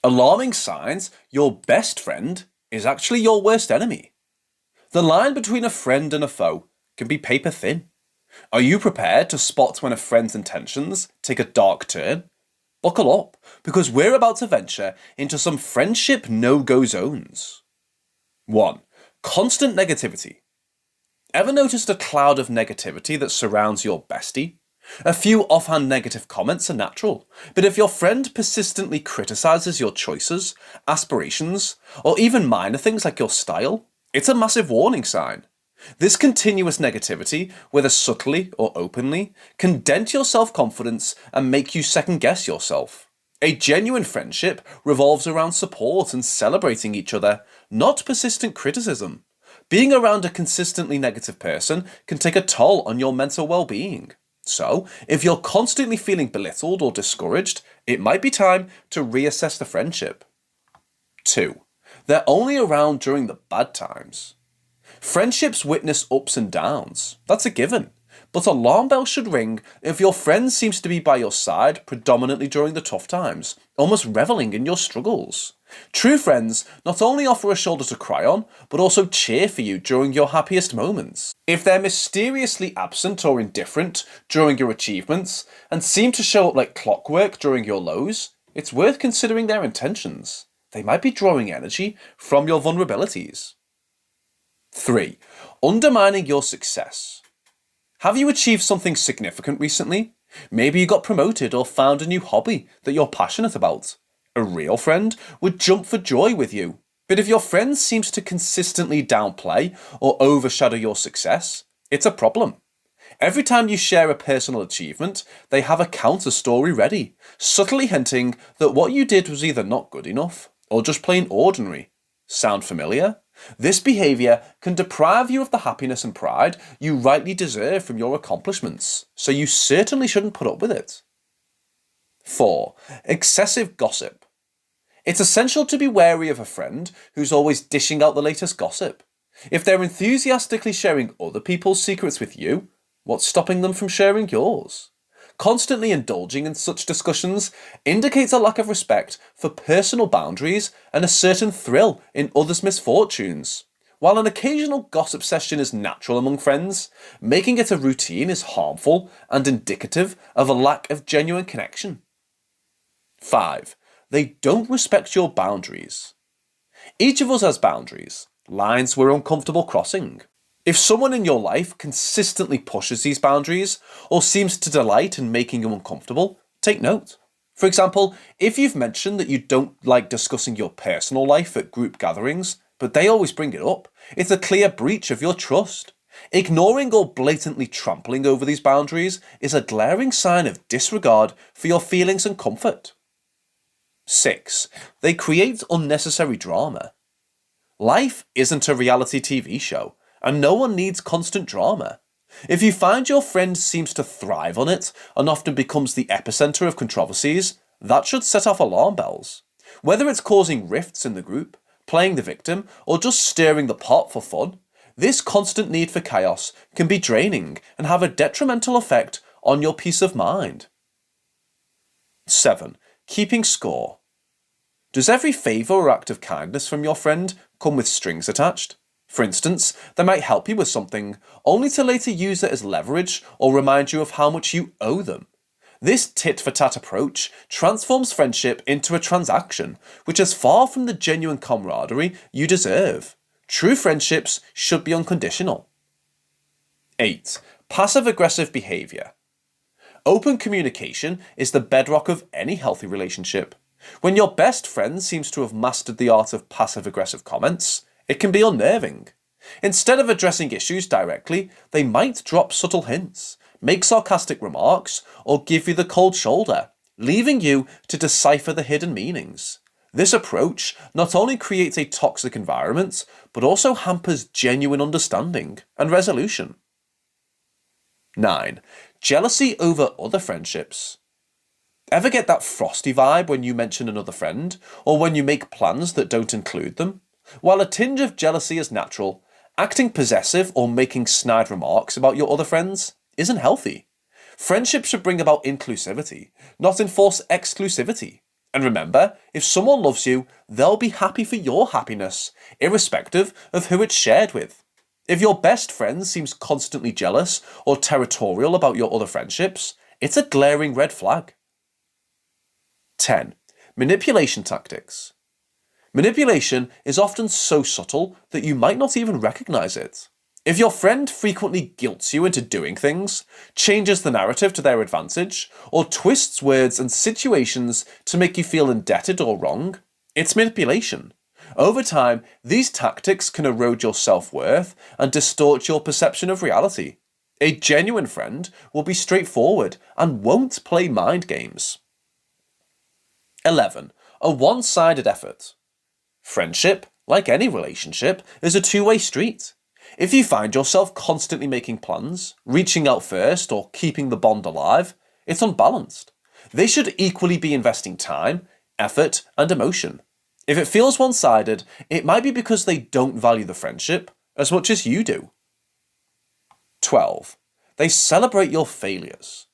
Alarming signs your best friend is actually your worst enemy. The line between a friend and a foe can be paper thin. Are you prepared to spot when a friend's intentions take a dark turn? Buckle up, because we're about to venture into some friendship no-go zones. 1. Constant negativity. Ever noticed a cloud of negativity that surrounds your bestie? A few offhand negative comments are natural, but if your friend persistently criticizes your choices, aspirations, or even minor things like your style, it's a massive warning sign. This continuous negativity, whether subtly or openly, can dent your self-confidence and make you second-guess yourself. A genuine friendship revolves around support and celebrating each other, not persistent criticism. Being around a consistently negative person can take a toll on your mental well-being. So, if you're constantly feeling belittled or discouraged, it might be time to reassess the friendship. 2. They're only around during the bad times. Friendships witness ups and downs, that's a given, but alarm bells should ring if your friend seems to be by your side predominantly during the tough times, almost reveling in your struggles. True friends not only offer a shoulder to cry on, but also cheer for you during your happiest moments. If they're mysteriously absent or indifferent during your achievements, and seem to show up like clockwork during your lows, it's worth considering their intentions. They might be drawing energy from your vulnerabilities. 3. Undermining your success. Have you achieved something significant recently? Maybe you got promoted or found a new hobby that you're passionate about. A real friend would jump for joy with you. But if your friend seems to consistently downplay or overshadow your success, it's a problem. Every time you share a personal achievement, they have a counter story ready, subtly hinting that what you did was either not good enough or just plain ordinary. Sound familiar? This behaviour can deprive you of the happiness and pride you rightly deserve from your accomplishments, so you certainly shouldn't put up with it. 4. Excessive gossip. It's essential to be wary of a friend who's always dishing out the latest gossip. If they're enthusiastically sharing other people's secrets with you, what's stopping them from sharing yours? Constantly indulging in such discussions indicates a lack of respect for personal boundaries and a certain thrill in others' misfortunes. While an occasional gossip session is natural among friends, making it a routine is harmful and indicative of a lack of genuine connection. 5. They don't respect your boundaries. Each of us has boundaries, lines we're uncomfortable crossing. If someone in your life consistently pushes these boundaries or seems to delight in making you uncomfortable, take note. For example, if you've mentioned that you don't like discussing your personal life at group gatherings, but they always bring it up, it's a clear breach of your trust. Ignoring or blatantly trampling over these boundaries is a glaring sign of disregard for your feelings and comfort. 6. They create unnecessary drama. Life isn't a reality TV show, and no one needs constant drama. If you find your friend seems to thrive on it and often becomes the epicenter of controversies, that should set off alarm bells. Whether it's causing rifts in the group, playing the victim, or just stirring the pot for fun, this constant need for chaos can be draining and have a detrimental effect on your peace of mind. 7. Keeping score. Does every favour or act of kindness from your friend come with strings attached? For instance, they might help you with something, only to later use it as leverage or remind you of how much you owe them. This tit-for-tat approach transforms friendship into a transaction, which is far from the genuine camaraderie you deserve. True friendships should be unconditional. 8. Passive-aggressive behaviour. Open communication is the bedrock of any healthy relationship. When your best friend seems to have mastered the art of passive-aggressive comments, it can be unnerving. Instead of addressing issues directly, they might drop subtle hints, make sarcastic remarks, or give you the cold shoulder, leaving you to decipher the hidden meanings. This approach not only creates a toxic environment, but also hampers genuine understanding and resolution. 9. Jealousy over other friendships. Ever get that frosty vibe when you mention another friend, or when you make plans that don't include them? While a tinge of jealousy is natural, acting possessive or making snide remarks about your other friends isn't healthy. Friendship should bring about inclusivity, not enforce exclusivity. And remember, if someone loves you, they'll be happy for your happiness, irrespective of who it's shared with. If your best friend seems constantly jealous or territorial about your other friendships, it's a glaring red flag. 10. Manipulation tactics. Manipulation is often so subtle that you might not even recognize it. If your friend frequently guilts you into doing things, changes the narrative to their advantage, or twists words and situations to make you feel indebted or wrong, it's manipulation. Over time, these tactics can erode your self-worth and distort your perception of reality. A genuine friend will be straightforward and won't play mind games. 11. A one-sided effort. Friendship, like any relationship, is a two-way street. If you find yourself constantly making plans, reaching out first, or keeping the bond alive, it's unbalanced. They should equally be investing time, effort, and emotion. If it feels one-sided, it might be because they don't value the friendship as much as you do. 12. They celebrate your failures.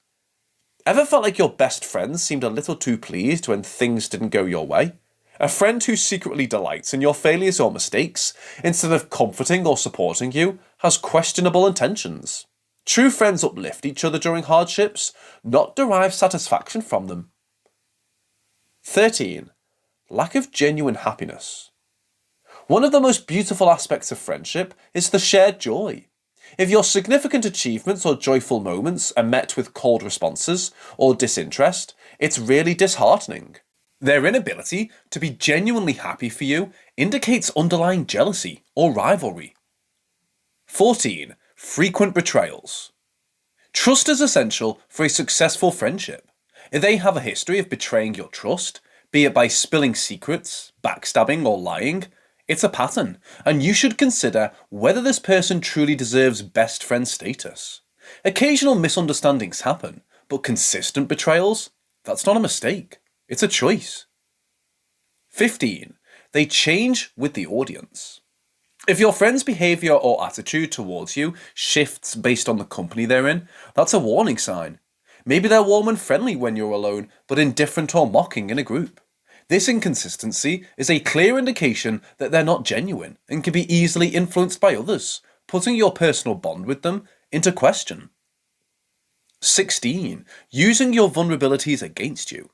Ever felt like your best friend seemed a little too pleased when things didn't go your way? A friend who secretly delights in your failures or mistakes, instead of comforting or supporting you, has questionable intentions. True friends uplift each other during hardships, not derive satisfaction from them. 13. Lack of genuine happiness. One of the most beautiful aspects of friendship is the shared joy. If your significant achievements or joyful moments are met with cold responses or disinterest, it's really disheartening. Their inability to be genuinely happy for you indicates underlying jealousy or rivalry. 14. Frequent betrayals. Trust is essential for a successful friendship. If they have a history of betraying your trust, be it by spilling secrets, backstabbing, or lying, it's a pattern, and you should consider whether this person truly deserves best friend status. Occasional misunderstandings happen, but consistent betrayals? That's not a mistake. It's a choice. 15. They change with the audience. If your friend's behaviour or attitude towards you shifts based on the company they're in, that's a warning sign. Maybe they're warm and friendly when you're alone, but indifferent or mocking in a group. This inconsistency is a clear indication that they're not genuine and can be easily influenced by others, putting your personal bond with them into question. 16. Using your vulnerabilities against you.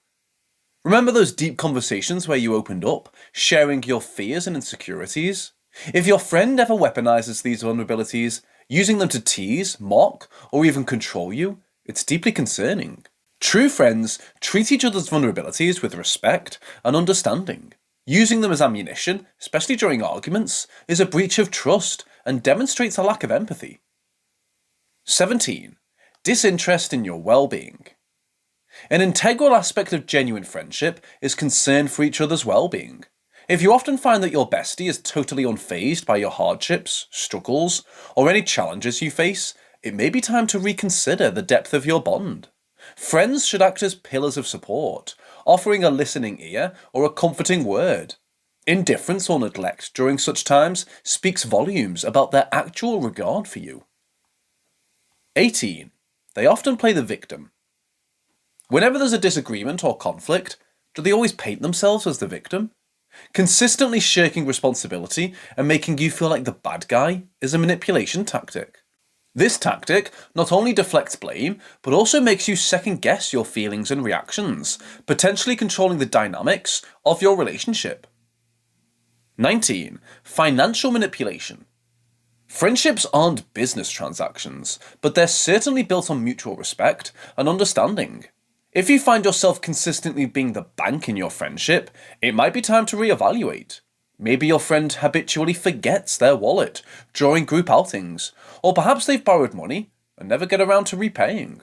Remember those deep conversations where you opened up, sharing your fears and insecurities? If your friend ever weaponizes these vulnerabilities, using them to tease, mock, or even control you, it's deeply concerning. True friends treat each other's vulnerabilities with respect and understanding. Using them as ammunition, especially during arguments, is a breach of trust and demonstrates a lack of empathy. 17. Disinterest in your well-being. An integral aspect of genuine friendship is concern for each other's well-being. If you often find that your bestie is totally unfazed by your hardships, struggles, or any challenges you face, it may be time to reconsider the depth of your bond. Friends should act as pillars of support, offering a listening ear or a comforting word. Indifference or neglect during such times speaks volumes about their actual regard for you. 18. They often play the victim. Whenever there's a disagreement or conflict, do they always paint themselves as the victim? Consistently shirking responsibility and making you feel like the bad guy is a manipulation tactic. This tactic not only deflects blame, but also makes you second-guess your feelings and reactions, potentially controlling the dynamics of your relationship. 19. Financial manipulation. Friendships aren't business transactions, but they're certainly built on mutual respect and understanding. If you find yourself consistently being the bank in your friendship, it might be time to reevaluate. Maybe your friend habitually forgets their wallet during group outings, or perhaps they've borrowed money and never get around to repaying.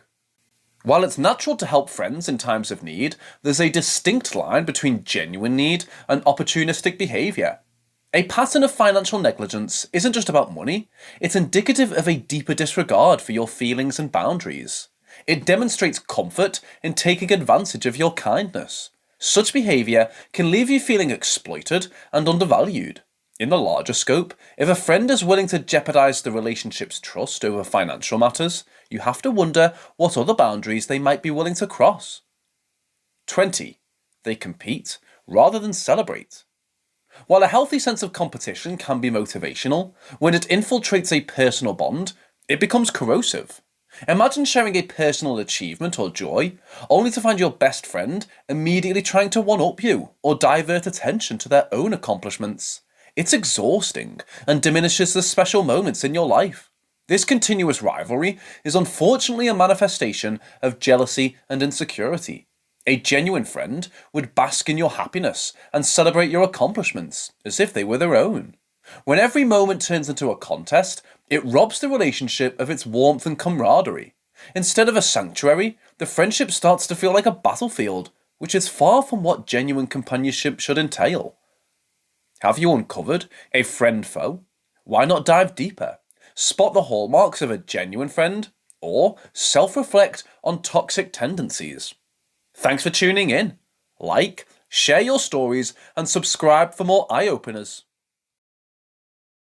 While it's natural to help friends in times of need, there's a distinct line between genuine need and opportunistic behaviour. A pattern of financial negligence isn't just about money, it's indicative of a deeper disregard for your feelings and boundaries. It demonstrates comfort in taking advantage of your kindness. Such behaviour can leave you feeling exploited and undervalued. In the larger scope, if a friend is willing to jeopardise the relationship's trust over financial matters, you have to wonder what other boundaries they might be willing to cross. 20. they compete rather than celebrate. While a healthy sense of competition can be motivational, when it infiltrates a personal bond, it becomes corrosive. Imagine sharing a personal achievement or joy, only to find your best friend immediately trying to one-up you or divert attention to their own accomplishments. It's exhausting and diminishes the special moments in your life. This continuous rivalry is unfortunately a manifestation of jealousy and insecurity. A genuine friend would bask in your happiness and celebrate your accomplishments as if they were their own. When every moment turns into a contest, it robs the relationship of its warmth and camaraderie. Instead of a sanctuary, the friendship starts to feel like a battlefield, which is far from what genuine companionship should entail. Have you uncovered a friend foe? Why not dive deeper? Spot the hallmarks of a genuine friend, or self-reflect on toxic tendencies. Thanks for tuning in. Like, share your stories, and subscribe for more eye-openers.